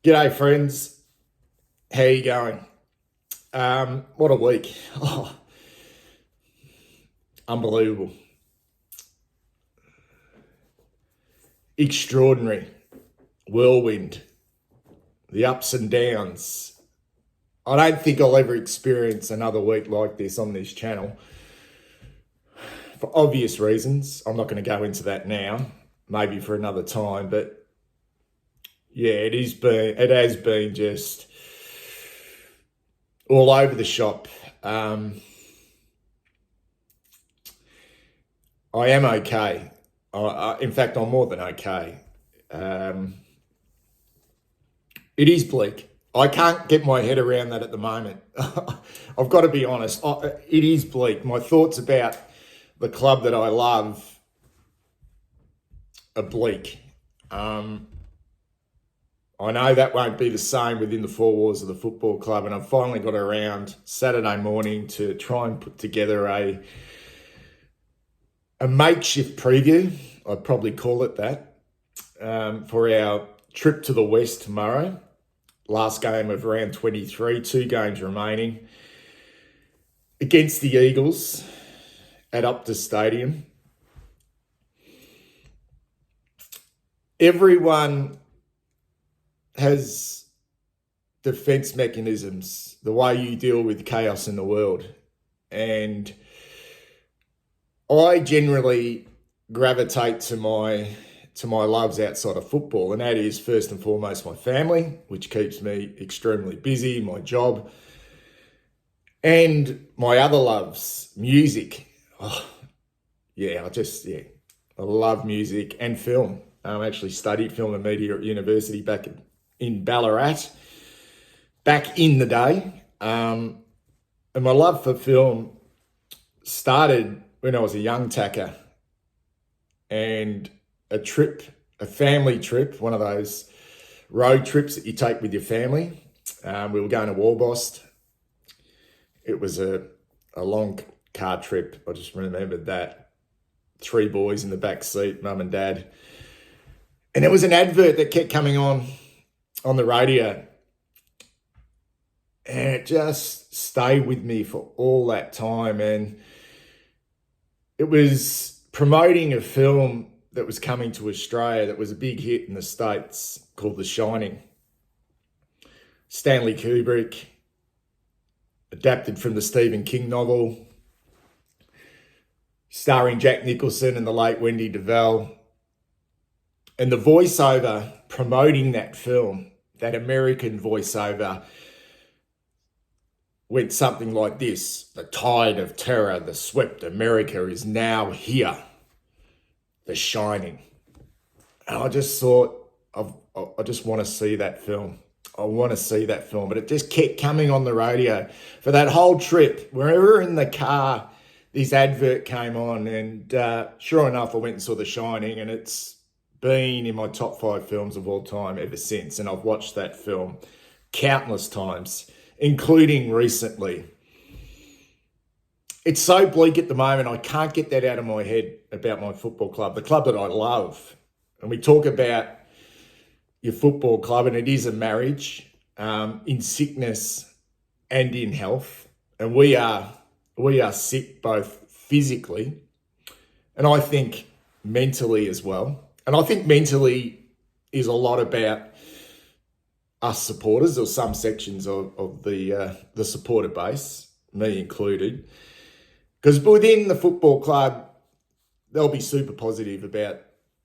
G'day, friends. How you going? What a week. Oh, unbelievable. Extraordinary. Whirlwind. The ups and downs. I don't think I'll ever experience another week like this on this channel. For obvious reasons. I'm not going to go into that now. Maybe for another time, but yeah, it has been just all over the shop. I am okay. In fact, I'm more than okay. It is bleak. I can't get my head around that at the moment. I've got to be honest. It is bleak. My thoughts about the club that I love are bleak. I know that won't be the same within the four walls of the football club, and I've finally got around Saturday morning to try and put together a makeshift preview, I'd probably call it that, for our trip to the West tomorrow. Last game of round 23, 2 games remaining, against the Eagles at Optus Stadium. Everyone has defense mechanisms, the way you deal with chaos in the world. And I generally gravitate to my loves outside of football, and that is first and foremost my family, which keeps me extremely busy, my job, and my other loves, music. I love music and film. I actually studied film and media at university back in Ballarat, back in the day. And my love for film started when I was a young tacker, and a family trip, one of those road trips that you take with your family. We were going to Warbost. It was a long car trip. I just remembered that. 3 boys in the back seat, mum and dad. And there was an advert that kept coming on the radio. And it just stayed with me for all that time. And it was promoting a film that was coming to Australia that was a big hit in the States called The Shining. Stanley Kubrick, adapted from the Stephen King novel, starring Jack Nicholson and the late Wendy DeVelle. And the voiceover promoting that film, that American voiceover, went something like this: "The tide of terror that swept America is now here. The Shining." And I just thought, I just want to see that film. I want to see that film. But it just kept coming on the radio. For that whole trip, wherever in the car, this advert came on. And sure enough, I went and saw The Shining, and it's been in my top 5 films of all time ever since. And I've watched that film countless times, including recently. It's so bleak at the moment, I can't get that out of my head about my football club, the club that I love. And we talk about your football club, and it is a marriage, in sickness and in health. And we are sick both physically and I think mentally as well. And I think mentally is a lot about us supporters, or some sections of the supporter base, me included. Because within the football club, they'll be super positive about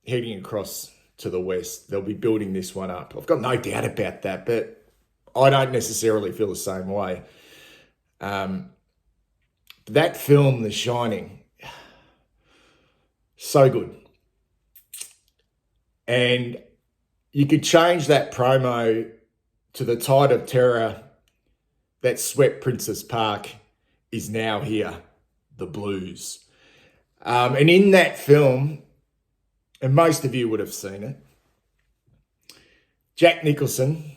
heading across to the West. They'll be building this one up. I've got no doubt about that, but I don't necessarily feel the same way. That film, The Shining, so good. And you could change that promo to "The tide of terror that swept Princess Park is now here, the Blues." And in that film, and most of you would have seen it, Jack Nicholson,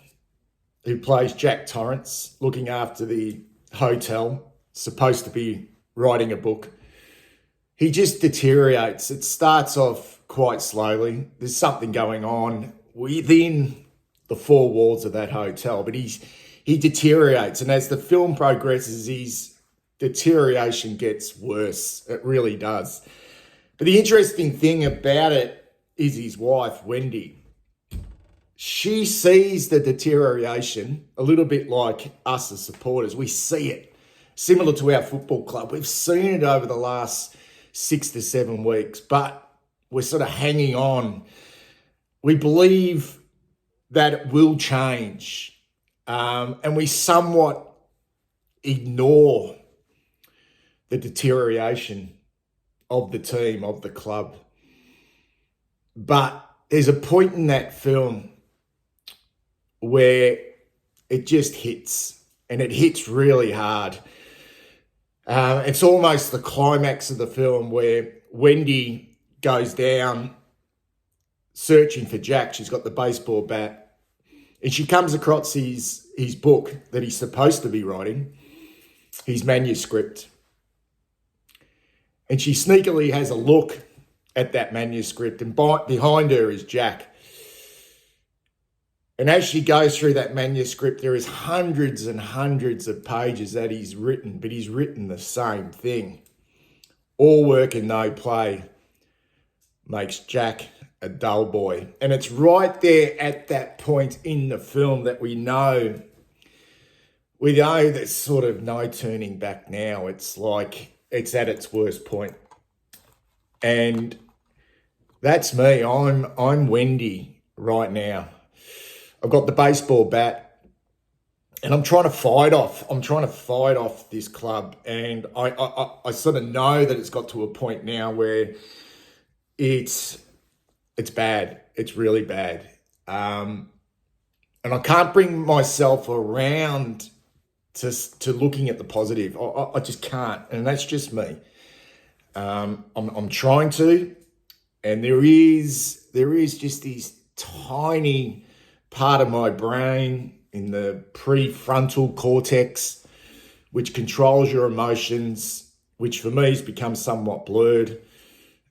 who plays Jack Torrance, looking after the hotel, supposed to be writing a book, he just deteriorates. It starts off quite slowly. There's something going on within the four walls of that hotel, but he deteriorates. And as the film progresses, his deterioration gets worse. It really does. But the interesting thing about it is his wife, Wendy. She sees the deterioration a little bit like us as supporters. We see it, similar to our football club. We've seen it over the last 6 to 7 weeks, but we're sort of hanging on. We believe that it will change, and we somewhat ignore the deterioration of the team, of the club. But there's a point in that film where it just hits, and it hits really hard. It's almost the climax of the film where Wendy goes down searching for Jack. She's got the baseball bat, and she comes across his book that he's supposed to be writing, his manuscript. And she sneakily has a look at that manuscript, and behind her is Jack. And as she goes through that manuscript, there is hundreds and hundreds of pages that he's written, but he's written the same thing. All work and no play makes Jack a dull boy. And it's right there at that point in the film that we know there's sort of no turning back now. It's like it's at its worst point. And that's me. I'm Wendy right now. I've got the baseball bat, and I'm trying to fight off this club. And I sort of know that it's got to a point now where it's bad. It's really bad. And I can't bring myself around to looking at the positive. I just can't, and that's just me. I'm trying to, and there is just these tiny part of my brain in the prefrontal cortex, which controls your emotions, which for me has become somewhat blurred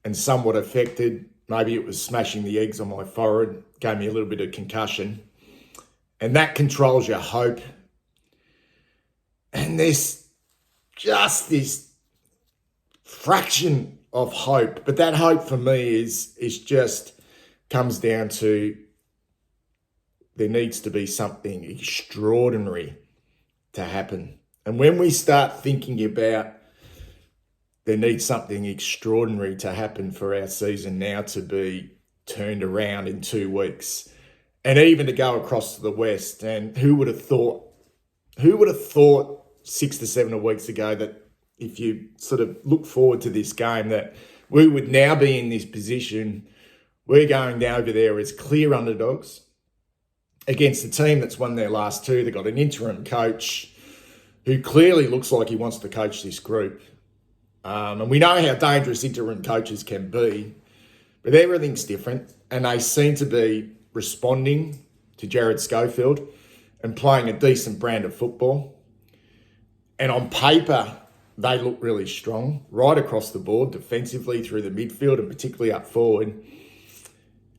and somewhat affected. Maybe it was smashing the eggs on my forehead, gave me a little bit of concussion. And that controls your hope. And there's just this fraction of hope. But that hope for me is just comes down to there needs to be something extraordinary to happen. And when we start thinking about there needs something extraordinary to happen for our season now to be turned around in 2 weeks, and even to go across to the West, and who would have thought 6 to 7 weeks ago that if you sort of look forward to this game that we would now be in this position. We're going over there as clear underdogs against a team that's won their last 2. They've got an interim coach who clearly looks like he wants to coach this group. And we know how dangerous interim coaches can be, but everything's different. And they seem to be responding to Jared Schofield and playing a decent brand of football. And on paper, they look really strong right across the board, defensively through the midfield and particularly up forward.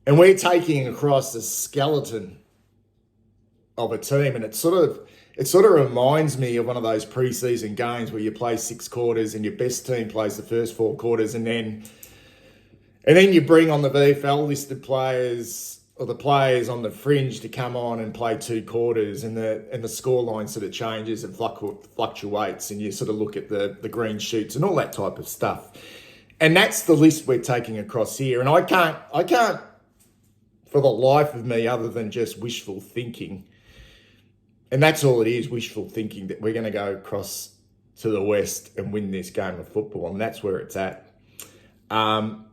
And we're taking across a skeleton of a team, and it sort of reminds me of one of those preseason games where you play 6 quarters and your best team plays the first 4 quarters, and then you bring on the VFL listed players or the players on the fringe to come on and play 2 quarters, and the scoreline sort of changes and fluctuates, and you sort of look at the green shoots and all that type of stuff. And that's the list we're taking across here. And I can't for the life of me, other than just wishful thinking, and that's all it is, wishful thinking, that we're going to go across to the West and win this game of football. And that's where it's at. And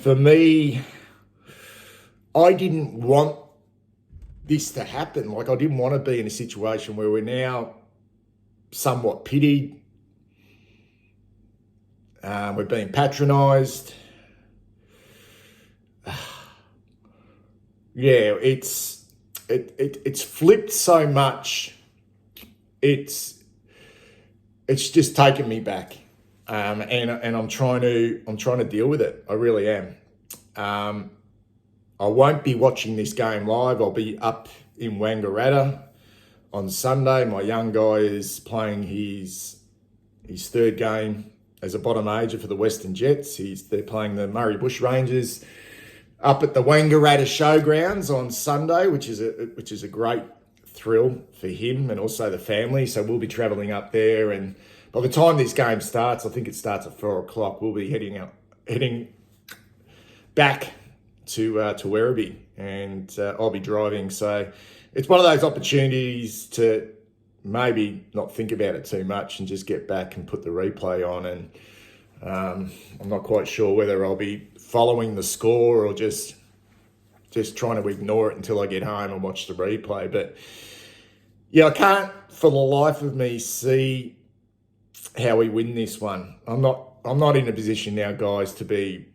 for me, I didn't want this to happen. Like, I didn't want to be in a situation where we're now somewhat pitied. We're being patronised. Yeah, it's flipped so much. It's just taken me back, and I'm trying to deal with it. I really am. I won't be watching this game live. I'll be up in Wangaratta on Sunday. My young guy is playing his third game as a bottom major for the Western Jets. They're playing the Murray Bush Rangers up at the Wangaratta Showgrounds on Sunday, which is a great thrill for him and also the family. So we'll be travelling up there, and by the time this game starts, I think it starts at 4:00. We'll be heading back to Werribee, and I'll be driving. So it's one of those opportunities to maybe not think about it too much and just get back and put the replay on. And I'm not quite sure whether I'll be following the score or just trying to ignore it until I get home and watch the replay. But yeah, I can't for the life of me see how we win this one. I'm not in a position now, guys, to be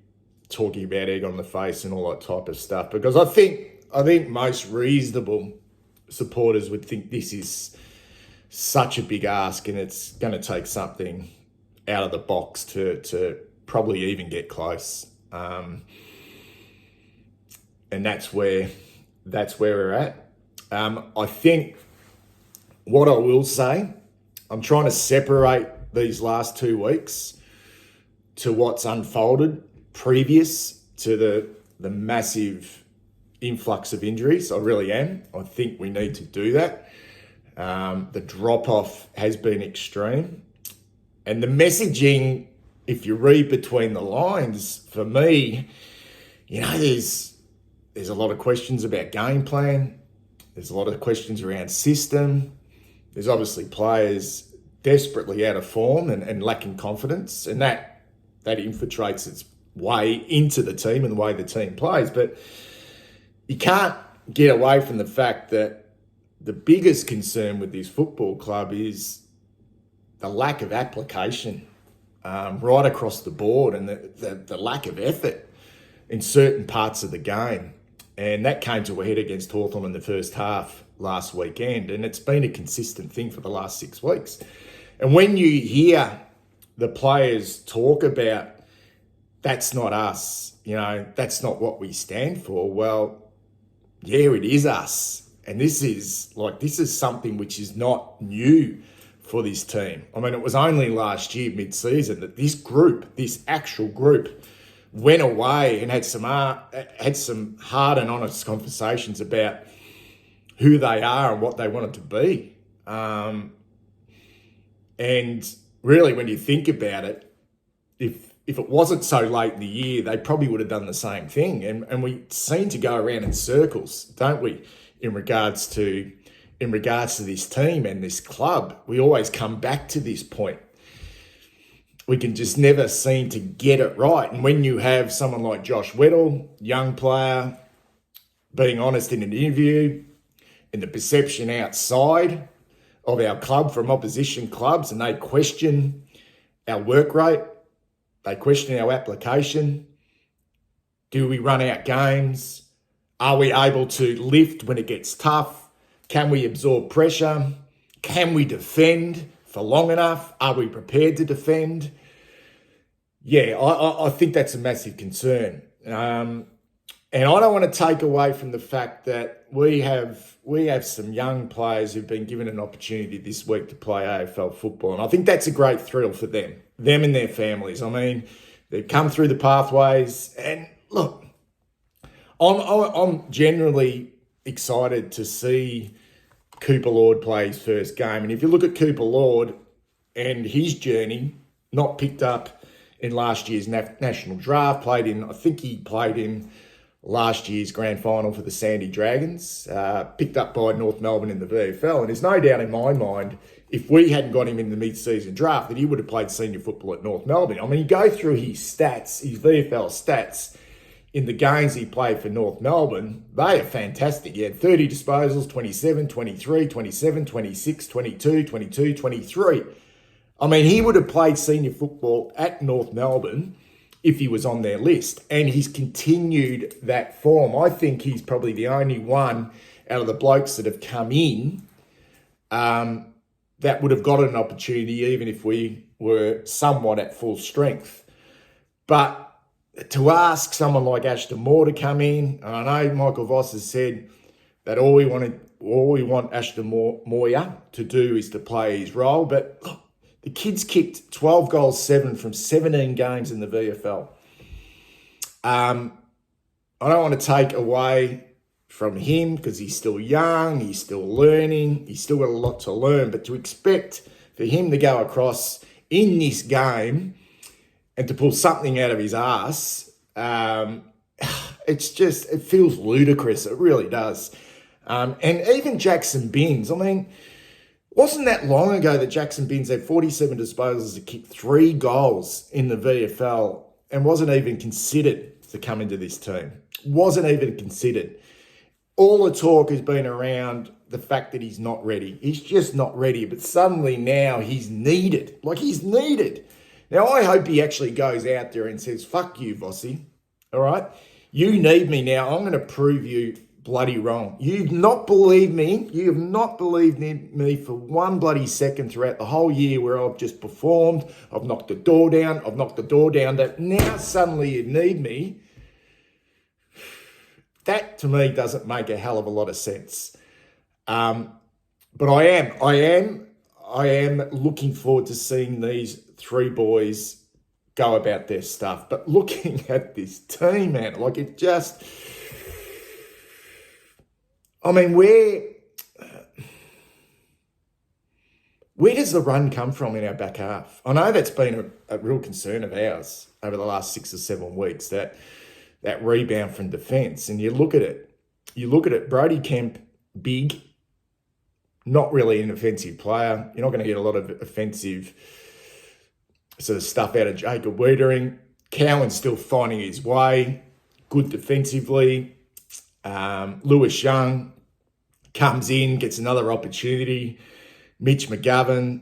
talking about egg on the face and all that type of stuff, because I think most reasonable supporters would think this is such a big ask, and it's going to take something out of the box to probably even get close. And that's where we're at. I think what I will say, I'm trying to separate these last 2 weeks to what's unfolded previous to the massive influx of injuries. I really am. I think we need to do that. The drop-off has been extreme. And the messaging, if you read between the lines, for me, there's a lot of questions about game plan. There's a lot of questions around system. There's obviously players desperately out of form and lacking confidence, and that infiltrates its way into the team and the way the team plays. But you can't get away from the fact that the biggest concern with this football club is the lack of application right across the board, and the lack of effort in certain parts of the game. And that came to a head against Hawthorn in the first half last weekend, and it's been a consistent thing for the last 6 weeks. And when you hear the players talk about, that's not us, that's not what we stand for, well, yeah, it is us. And this is something which is not new for this team. I mean, it was only last year, mid-season, that this actual group, went away and had some hard and honest conversations about who they are and what they wanted to be. And really, when you think about it, if it wasn't so late in the year, they probably would have done the same thing. And we seem to go around in circles, don't we, in regards to this team and this club. We always come back to this point. We can just never seem to get it right. And when you have someone like Josh Weddle, young player, being honest in an interview, and the perception outside of our club from opposition clubs, and they question our work rate, they question our application. Do we run out games? Are we able to lift when it gets tough? Can we absorb pressure? Can we defend for long enough? Are we prepared to defend? Yeah, I think that's a massive concern. And I don't want to take away from the fact that we have some young players who've been given an opportunity this week to play AFL football. And I think that's a great thrill for them and their families. I mean, they've come through the pathways. And look, I'm generally excited to see Cooper Lord play his first game. And if you look at Cooper Lord and his journey, not picked up in last year's national draft, I think he played in last year's grand final for the Sandy Dragons, picked up by North Melbourne in the VFL. And there's no doubt in my mind, if we hadn't got him in the mid-season draft, that he would have played senior football at North Melbourne. I mean, you go through his stats, his VFL stats, in the games he played for North Melbourne, they are fantastic. He had 30 disposals, 27, 23, 27, 26, 22, 22, 23. I mean, he would have played senior football at North Melbourne if he was on their list. And he's continued that form. I think he's probably the only one out of the blokes that have come in that would have got an opportunity even if we were somewhat at full strength. But to ask someone like Ashton Moore to come in, and I know Michael Voss has said that all we want Ashton Moore to do is to play his role, but look, the kid's kicked 12 goals, 7 from 17 games in the VFL. I don't want to take away from him because he's still young, he's still learning, he's still got a lot to learn, but to expect for him to go across in this game and to pull something out of his ass, it feels ludicrous. It really does. And even Jackson Binns, I mean, wasn't that long ago that Jackson Binns had 47 disposals to kick 3 goals in the VFL and wasn't even considered to come into this team. Wasn't even considered. All the talk has been around the fact that he's not ready. He's just not ready. But suddenly now he's needed. Like, he's needed. Now, I hope he actually goes out there and says, fuck you, Vossi. All right? You need me now. I'm going to prove you bloody wrong. You've not believed me. You have not believed in me for one bloody second throughout the whole year where I've just performed. I've knocked the door down. That now suddenly you need me. That to me doesn't make a hell of a lot of sense. But I am looking forward to seeing these 3 boys go about their stuff. But looking at this team, man, like it just, I mean, where does the run come from in our back half? I know that's been a real concern of ours over the last 6 or 7 weeks, that rebound from defence. And you look at it, Brody Kemp, big, not really an offensive player. You're not going to get a lot of offensive sort of stuff out of Jacob Wiedering. Cowan's still finding his way, good defensively. Lewis Young comes in, gets another opportunity. Mitch McGovern,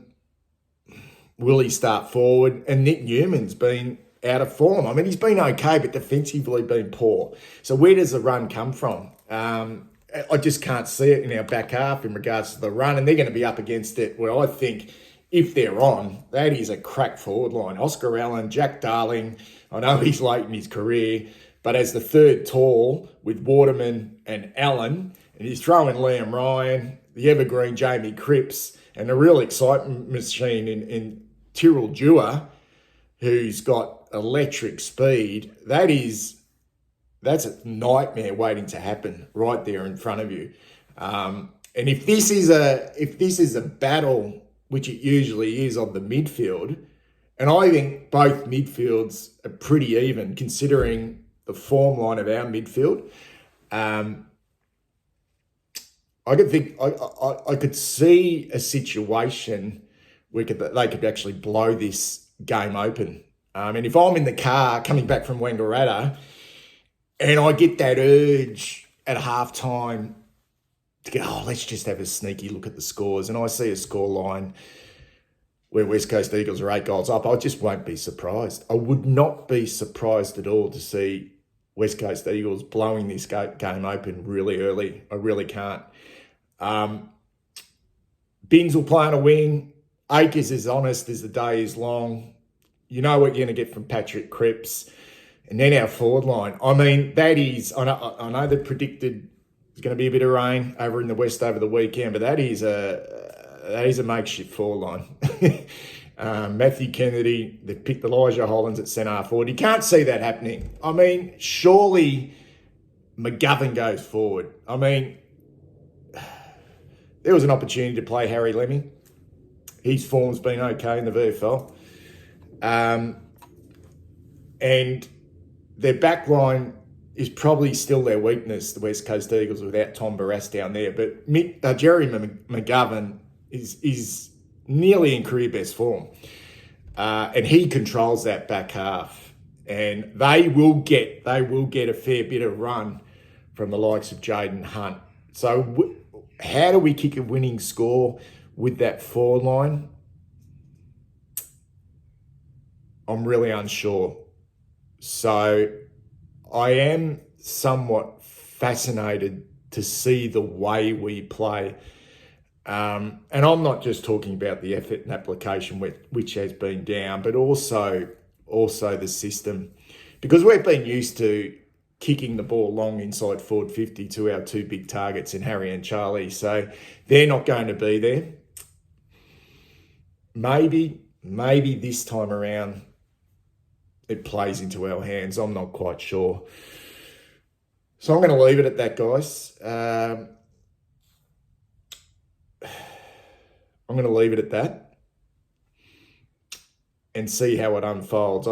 will he start forward? And Nick Newman's been out of form. I mean, he's been okay, but defensively been poor. So where does the run come from? I just can't see it in our back half in regards to the run, and they're going to be up against it. Well, I think if they're on, that is a crack forward line. Oscar Allen, Jack Darling, I know he's late in his career, but as the third tall with Waterman and Allen, and he's throwing Liam Ryan, the evergreen Jamie Cripps, and the real excitement machine in Tyrrell Dewar, who's got electric speed, that's a nightmare waiting to happen right there in front of you. And if this is a battle, which it usually is on the midfield, and I think both midfields are pretty even considering the form line of our midfield. I could see a situation where they could actually blow this game open. And if I'm in the car coming back from Wangaratta and I get that urge at halftime to go, let's just have a sneaky look at the scores, and I see a score line where West Coast Eagles are 8 goals up, I just won't be surprised. I would not be surprised at all to see West Coast Eagles blowing this game open really early. I really can't. Binns will play on a wing. Akers is honest as the day is long. You know what you're going to get from Patrick Cripps. And then our forward line. I mean, that is, I know they predicted there's going to be a bit of rain over in the west over the weekend, but that is a makeshift forward line. Matthew Kennedy, they've picked Elijah Hollins at centre forward. You can't see that happening. I mean, surely McGovern goes forward. I mean, there was an opportunity to play Harry Lemming. His form's been okay in the VFL. And their back line is probably still their weakness, the West Coast Eagles, without Tom Barras down there. But Jerry McGovern is nearly in career best form. And he controls that back half. And they will get a fair bit of run from the likes of Jaden Hunt. So how do we kick a winning score with that forward line? I'm really unsure. So I am somewhat fascinated to see the way we play. And I'm not just talking about the effort and application which has been down, but also the system. because we've been used to kicking the ball long inside forward 50 to our two big targets in Harry and Charlie. So they're not going to be there. Maybe this time around it plays into our hands. I'm not quite sure. So I'm going to leave it at that, guys. I'm going to leave it at that and see how it unfolds.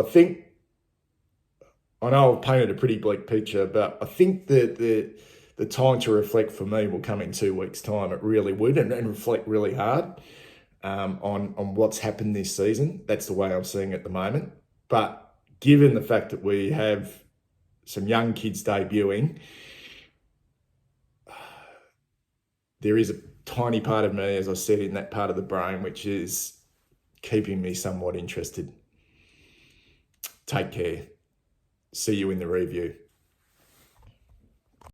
I know I've painted a pretty bleak picture, but I think that the time to reflect for me will come in 2 weeks' time. It really would, and reflect really hard on what's happened this season. That's the way I'm seeing it at the moment. But given the fact that we have some young kids debuting, there is a tiny part of me, as I said, in that part of the brain, which is keeping me somewhat interested. Take care. See you in the review.